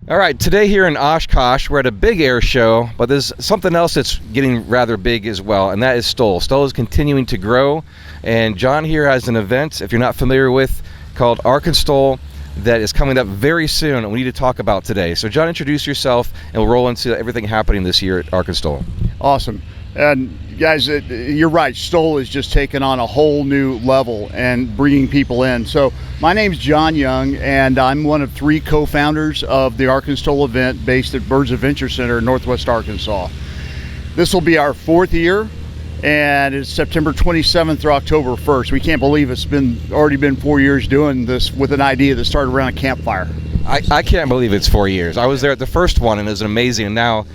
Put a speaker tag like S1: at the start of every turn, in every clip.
S1: All right, today here in Oshkosh, we're at a big air show, but there's something else that's getting rather big as well, and that is STOL. STOL is continuing to grow, and John here has an event, if you're not familiar with, called ArkanSTOL that is coming up very soon, and we need to talk about today. So John, introduce yourself, and we'll roll into everything happening this year at ArkanSTOL.
S2: Awesome. And guys, you're right, STOL is just taking on a whole new level and bringing people in. So my name's John Young, and I'm one of 3 co-founders of the ArkanSTOL event based at Birds Adventure Center in Northwest Arkansas. This will be our 4th year, and it's September 27th through October 1st. We can't believe it's already been 4 years doing this with an idea that started around a campfire.
S1: I can't believe it's 4 years. I was there at the first one, and it was amazing, and now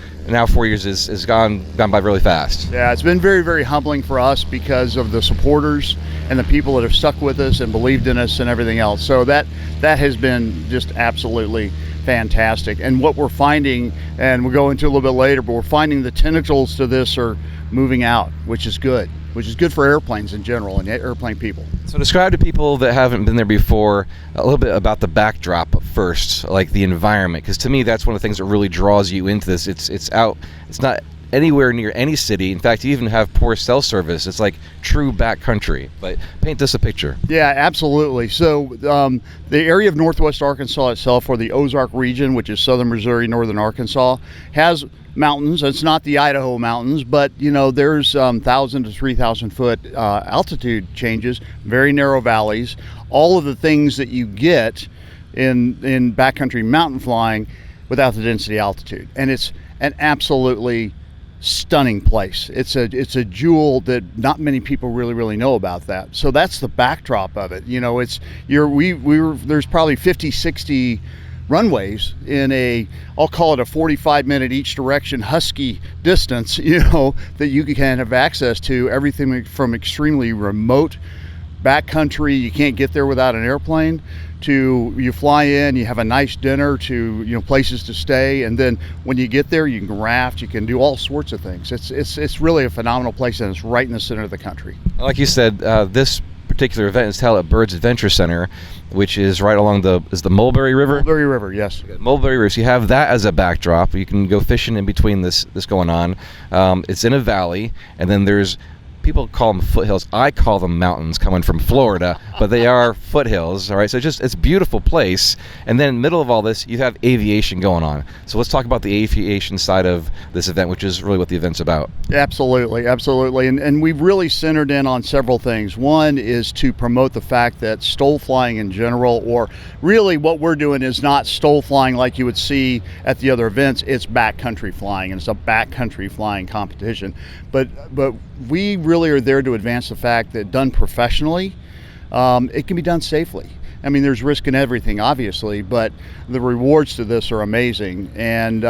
S1: 4 years is gone by really fast.
S2: Yeah, it's been very, very humbling for us because of the supporters and the people that have stuck with us and believed in us and everything else. So that has been just absolutely fantastic. And what we're finding, and we'll go into a little bit later, but we're finding the tentacles to this are moving out, which is good for airplanes in general and airplane people.
S1: So describe to people that haven't been there before a little bit about the backdrop first, like the environment, because to me that's one of the things that really draws you into this. It's not anywhere near any city. In fact, you even have poor cell service. It's like true backcountry. But paint us a picture.
S2: Yeah, absolutely. So the area of Northwest Arkansas itself, or the Ozark region, which is southern Missouri, northern Arkansas, has mountains. It's not the Idaho mountains, but there's 1,000 to 3,000 foot altitude changes, very narrow valleys, all of the things that you get in backcountry mountain flying without the density altitude. And it's an absolutely stunning place. It's a jewel that not many people really know about that. So that's the backdrop of it. There's probably 50, 60 runways in I'll call it a 45-minute each direction husky distance, that you can have access to everything from extremely remote backcountry, you can't get there without an airplane, to you fly in, you have a nice dinner, to places to stay, and then when you get there you can raft, you can do all sorts of things. It's really a phenomenal place, and it's right in the center of the country.
S1: Like you said, this particular event is held at Birds Adventure Center, which is right along the Mulberry River?
S2: Mulberry River, yes.
S1: Mulberry River. So you have that as a backdrop. You can go fishing in between this going on. It's in a valley, and then there's, people call them foothills. I call them mountains coming from Florida, but they are foothills. All right, so it's a beautiful place. And then in the middle of all this, you have aviation going on. So let's talk about the aviation side of this event, which is really what the event's about.
S2: Absolutely. And we've really centered in on several things. One is to promote the fact that STOL flying in general, or really what we're doing is not STOL flying like you would see at the other events. It's backcountry flying, and it's a backcountry flying competition. But we really are there to advance the fact that done professionally, it can be done safely. I mean, there's risk in everything, obviously, but the rewards to this are amazing, and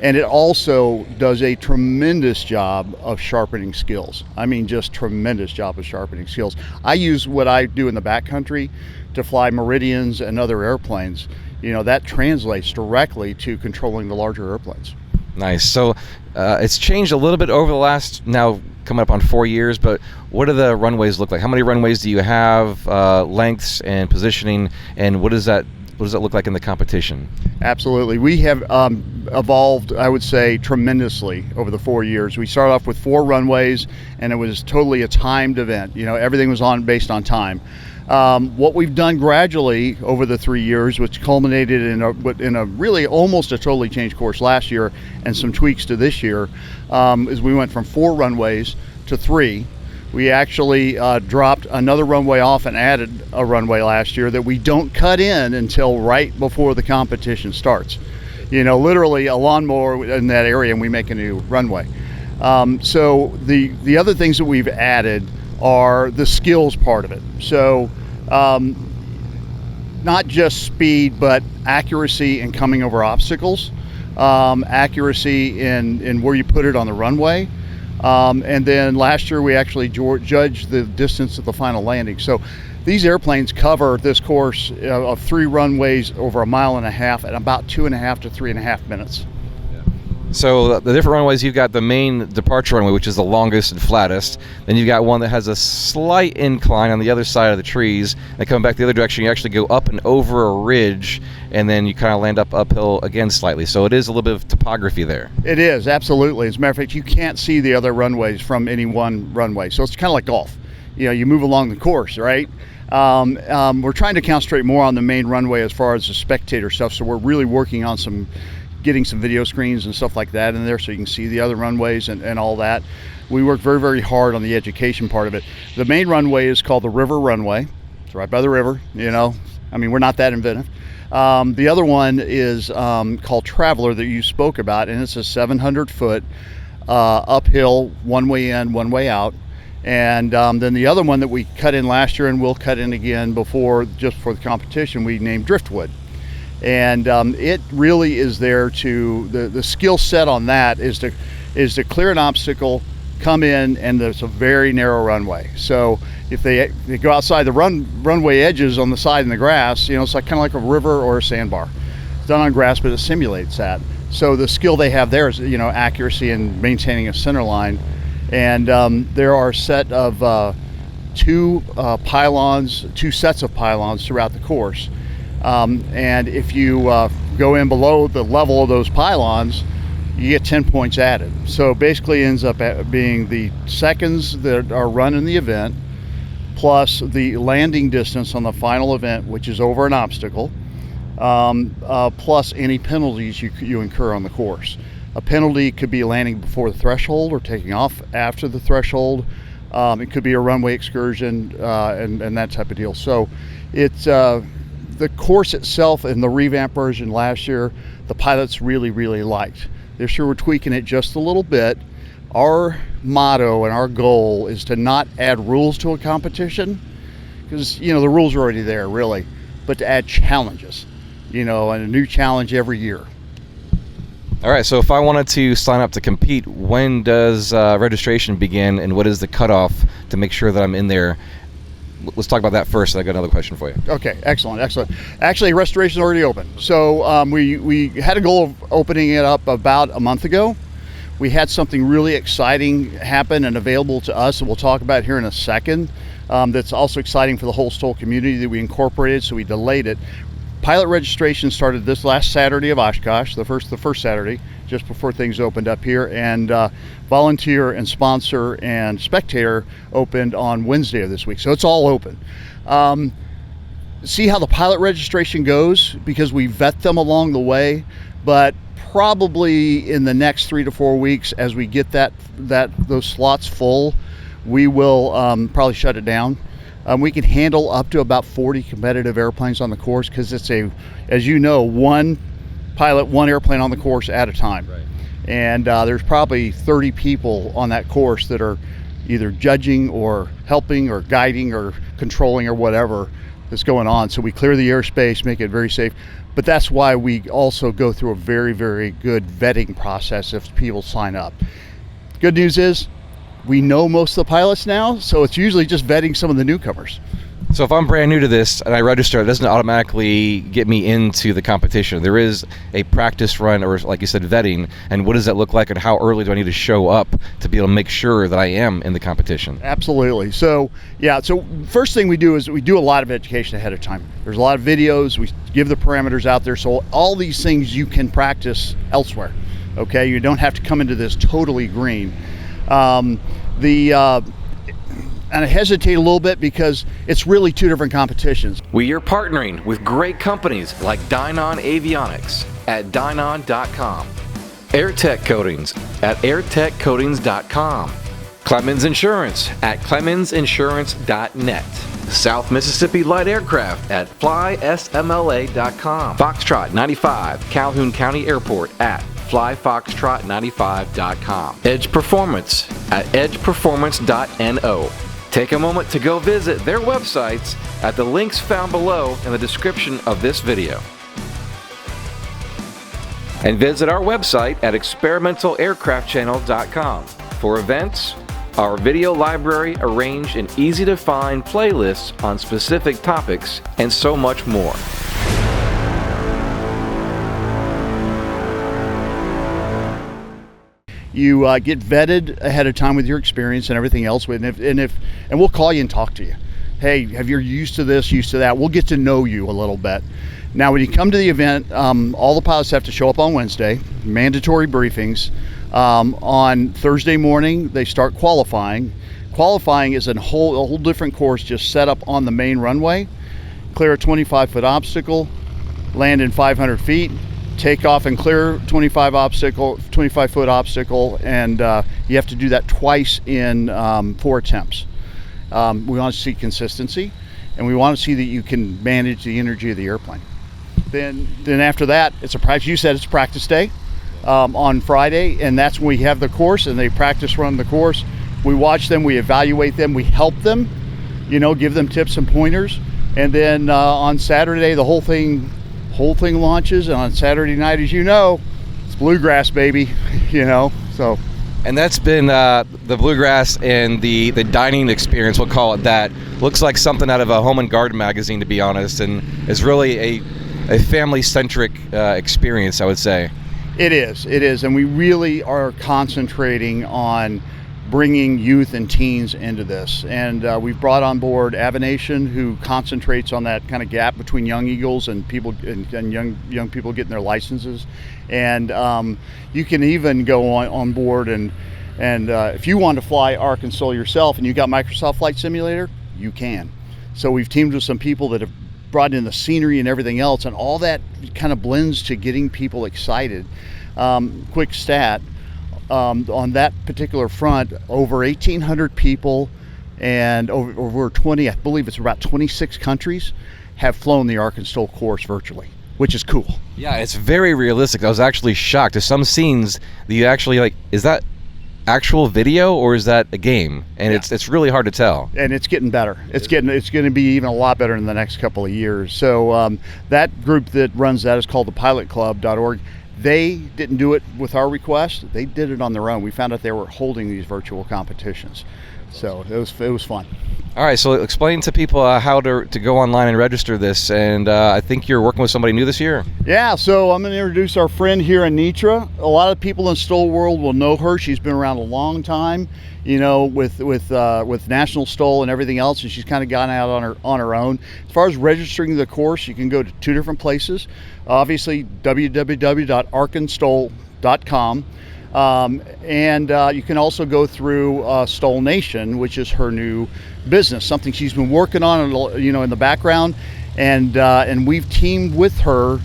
S2: it also does a tremendous job of sharpening skills. I mean, just tremendous job of sharpening skills. I use what I do in the backcountry to fly Meridians and other airplanes. That translates directly to controlling the larger airplanes.
S1: Nice. So it's changed a little bit over the last, now coming up on 4 years, but what do the runways look like? How many runways do you have, lengths and positioning, and what does that look like in the competition?
S2: Absolutely. We have evolved, I would say, tremendously over the 4 years. We started off with 4 runways, and it was totally a timed event. Everything was based on time. What we've done gradually over the 3 years, which culminated in a really almost a totally changed course last year and some tweaks to this year, is we went from 4 runways to 3. We actually dropped another runway off and added a runway last year that we don't cut in until right before the competition starts. Literally a lawnmower in that area, and we make a new runway. So the other things that we've added are the skills part of it. So not just speed, but accuracy in coming over obstacles, accuracy in where you put it on the runway. And then last year we actually judged the distance of the final landing. So these airplanes cover this course of 3 runways over 1.5 miles at about 2.5 to 3.5 minutes.
S1: So the different runways, you've got the main departure runway, which is the longest and flattest. Then you've got one that has a slight incline on the other side of the trees. And coming back the other direction, you actually go up and over a ridge, and then you kind of land uphill again slightly. So it is a little bit of topography there.
S2: It is, absolutely. As a matter of fact, you can't see the other runways from any one runway. So it's kind of like golf. You move along the course, right? We're trying to concentrate more on the main runway as far as the spectator stuff. So we're really working on getting some video screens and stuff like that in there so you can see the other runways and all that. We work very, very hard on the education part of it. The main runway is called the River Runway. It's right by the river, we're not that inventive. The other one is called Traveler that you spoke about, and it's a 700-foot uphill, one way in, one way out. And then the other one that we cut in last year and we'll cut in again just for the competition, we named Driftwood. And it really is there the skill set on that is to clear an obstacle, come in, and there's a very narrow runway. So if they go outside the runway edges on the side in the grass, it's kind of like a river or a sandbar. It's done on grass, but it simulates that. So the skill they have there is accuracy and maintaining a center line. And there are a set of two sets of pylons throughout the course. And if you go in below the level of those pylons, you get 10 points added. So basically ends up being the seconds that are run in the event, plus the landing distance on the final event, which is over an obstacle, plus any penalties you incur on the course. A penalty could be landing before the threshold or taking off after the threshold. It could be a runway excursion and that type of deal. So it's the course itself in the revamped version last year, the pilots really, really liked. This year we're tweaking it just a little bit. Our motto and our goal is to not add rules to a competition, because the rules are already there really, but to add challenges, and a new challenge every year.
S1: All right, so if I wanted to sign up to compete, when does registration begin, and what is the cutoff to make sure that I'm in there? Let's talk about that first. I got another question for you.
S2: Okay, excellent. Actually, restoration is already open. So we had a goal of opening it up about a month ago. We had something really exciting happen and available to us that we'll talk about here in a second. That's also exciting for the whole STOL community that we incorporated, so we delayed it. Pilot registration started this last Saturday of Oshkosh, the first Saturday, just before things opened up here, and volunteer and sponsor and spectator opened on Wednesday of this week. So it's all open. See how the pilot registration goes, because we vet them along the way, but probably in the next 3 to 4 weeks, as we get those slots full, we will probably shut it down. We can handle up to about 40 competitive airplanes on the course, because it's as you know, one pilot, one airplane on the course at a time.
S1: Right.
S2: And there's probably 30 people on that course that are either judging or helping or guiding or controlling or whatever that's going on. So we clear the airspace, make it very safe. But that's why we also go through a very, very good vetting process if people sign up. Good news is, we know most of the pilots now, so it's usually just vetting some of the newcomers.
S1: So if I'm brand new to this and I register, it doesn't automatically get me into the competition. There is a practice run, or like you said, vetting. And what does that look like, and how early do I need to show up to be able to make sure that I am in the competition?
S2: Absolutely. So first thing we do is we do a lot of education ahead of time. There's a lot of videos. We give the parameters out there. So all these things you can practice elsewhere. Okay, you don't have to come into this totally green. And I hesitate a little bit because it's really two different competitions.
S1: We are partnering with great companies like Dynon Avionics at Dynon.com, Airtech Coatings at AirTechCoatings.com, Clemens Insurance at ClemensInsurance.net, South Mississippi Light Aircraft at FlySMLA.com, Foxtrot 95 Calhoun County Airport at FlyFoxtrot95.com, Edge Performance at EdgePerformance.no. Take a moment to go visit their websites at the links found below in the description of this video. And visit our website at ExperimentalAircraftChannel.com for events, our video library arranged in easy-to-find playlists on specific topics, and so much more.
S2: You get vetted ahead of time with your experience and everything else. And we'll call you and talk to you. Hey, have you used to this, used to that? We'll get to know you a little bit. Now, when you come to the event, all the pilots have to show up on Wednesday, mandatory briefings. On Thursday morning, they start qualifying. Qualifying is a whole different course just set up on the main runway. Clear a 25-foot obstacle, land in 500 feet, take off and clear 25-foot obstacle, and you have to do that twice in 4 attempts. We want to see consistency, and we want to see that you can manage the energy of the airplane. Then after that, it's a practice. You said it's practice day on Friday, and that's when we have the course, and they practice run the course. We watch them, we evaluate them, we help them, give them tips and pointers, and then on Saturday the whole thing launches, and on Saturday night, as you know, it's bluegrass, baby, so.
S1: And that's been the bluegrass and the dining experience, we'll call it that. Looks like something out of a Home and Garden magazine, to be honest, and is really a family-centric experience, I would say.
S2: It is, and we really are concentrating on bringing youth and teens into this. And we've brought on board Aviation, who concentrates on that kind of gap between young eagles and people and young people getting their licenses. And you can even go on board and if you want to fly ArkanSTOL yourself and you got Microsoft Flight Simulator, you can. So we've teamed with some people that have brought in the scenery and everything else, and all that kind of blends to getting people excited. Quick stat. On that particular front, over 1,800 people and over 20, I believe it's about 26 countries have flown the ArkanSTOL course virtually, which is cool.
S1: Yeah, it's very realistic. I was actually shocked. There's some scenes that you actually is that actual video or is that a game? And
S2: yeah.
S1: It's really hard to tell.
S2: And it's getting better. It's going to be even a lot better in the next couple of years. So that group that runs that is called the pilotclub.org. They didn't do it with our request. They did it on their own. We found out they were holding these virtual competitions. So it was fun.
S1: All right, so explain to people how to go online and register this. And I think you're working with somebody new this year.
S2: Yeah, so I'm going to introduce our friend here, Anitra. A lot of people in STOL world will know her. She's been around a long time, with National STOL and everything else, and she's kind of gone out on her own. As far as registering the course, you can go to 2 different places. Obviously, www.ArkanSTOL.com. And you can also go through STOL Nation, which is her new business, something she's been working on, in the background, and we've teamed with her,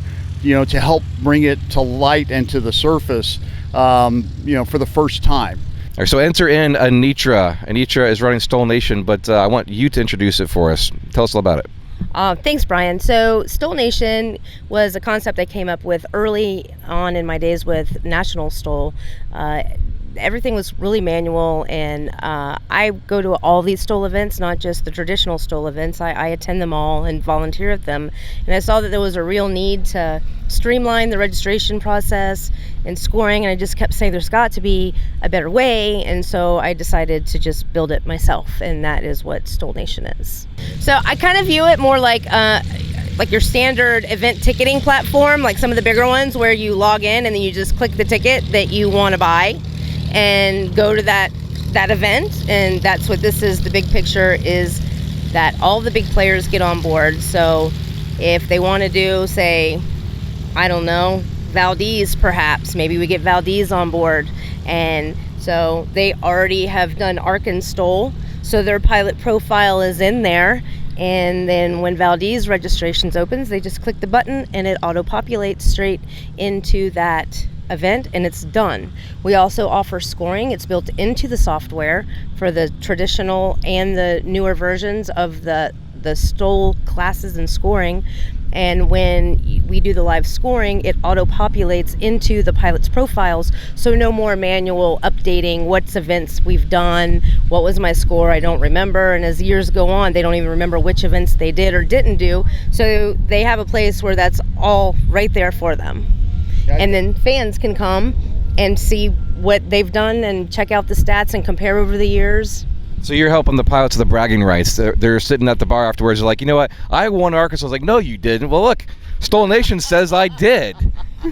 S2: to help bring it to light and to the surface, for the first time.
S1: All right, so enter in Anitra. Anitra is running STOL Nation, but I want you to introduce it for us. Tell us all about it.
S3: Thanks, Brian. So STOL Nation was a concept I came up with early on in my days with National STOL. Everything was really manual, and I go to all these STOL events, not just the traditional STOL events. I attend them all and volunteer at them, and I saw that there was a real need to streamline the registration process and scoring, and I just kept saying there's got to be a better way, and so I decided to just build it myself, and that is what STOL Nation is. So I kind of view it more like your standard event ticketing platform, like some of the bigger ones where you log in and then you just click the ticket that you want to buy and go to that event. And that's what this is. The big picture is that all the big players get on board. So if they want to do, say, I don't know, Valdez perhaps, maybe we get Valdez on board. And so they already have done ArkanSTOL, so their pilot profile is in there. And then when Valdez registrations opens, they just click the button and it auto-populates straight into that event, and it's done. We also offer scoring. It's built into the software for the traditional and the newer versions of the STOL classes and scoring. And when we do the live scoring, it auto-populates into the pilot's profiles, so no more manual updating what events we've done, what was my score, I don't remember. And as years go on, they don't even remember which events they did or didn't do. So they have a place where that's all right there for them. And then fans can come and see what they've done and check out the stats and compare over the years.
S1: So you're helping the pilots with the bragging rights. They're sitting at the bar afterwards. They're like, you know what? I won Arkansas. I was like, no, you didn't. Well, look, STOL Nation says I did.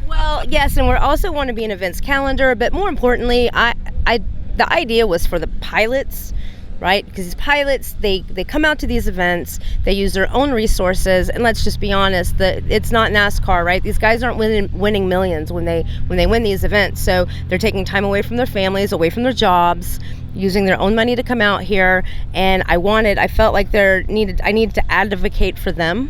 S3: Well, yes, and we're also want to be an events calendar, but more importantly, the idea was for the pilots, right? Because these pilots, they come out to these events, they use their own resources, and let's just be honest, it's not NASCAR, right? These guys aren't winning millions when they win these events, so they're taking time away from their families, away from their jobs, using their own money to come out here, and I felt like I needed to advocate for them.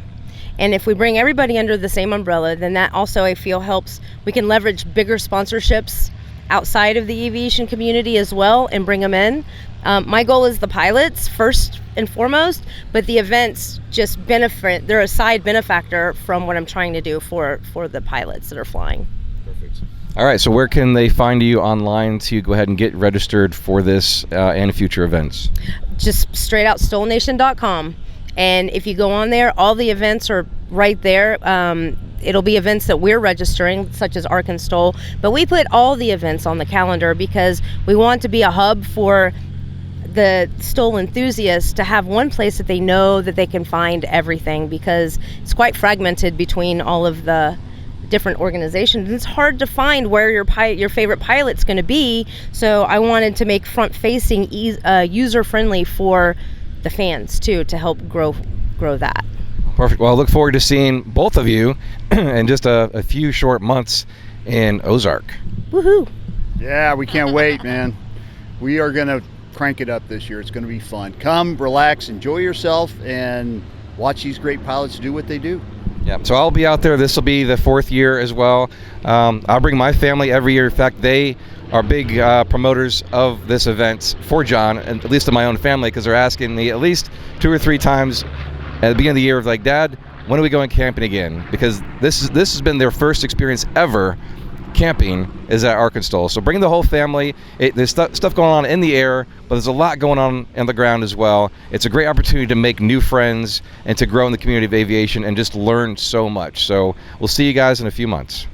S3: And if we bring everybody under the same umbrella, then that also, I feel, helps. We can leverage bigger sponsorships outside of the aviation community as well and bring them in. My goal is the pilots first and foremost, but the events just benefit. They're a side benefactor from what I'm trying to do for the pilots that are flying.
S1: Perfect. All right, so where can they find you online to go ahead and get registered for this and future events?
S3: Just straight out stolnation.com. And if you go on there, all the events are right there. It'll be events that we're registering, such as ArkanSTOL, but we put all the events on the calendar because we want to be a hub for the STOL enthusiasts to have one place that they know that they can find everything, because it's quite fragmented between all of the different organizations. It's hard to find where your favorite pilot's going to be, so I wanted to make front-facing, user-friendly for the fans too, to help grow that.
S1: Perfect. Well, I look forward to seeing both of you in just a few short months in Ozark.
S3: Woohoo!
S2: Yeah, we can't wait, man. We are going to crank it up this year. It's going to be fun. Come, relax, enjoy yourself, and watch these great pilots do what they do.
S1: Yeah, so I'll be out there. This will be the 4th year as well. I'll bring my family every year. In fact, they are big promoters of this event for John, and at least in my own family, because they're asking me at least 2 or 3 times at the beginning of the year of like, Dad, when are we going camping again? Because this has been their first experience ever camping is at ArkanSTOL. So bring the whole family. There's stuff going on in the air, but there's a lot going on the ground as well. It's a great opportunity to make new friends and to grow in the community of aviation and just learn so much. So we'll see you guys in a few months.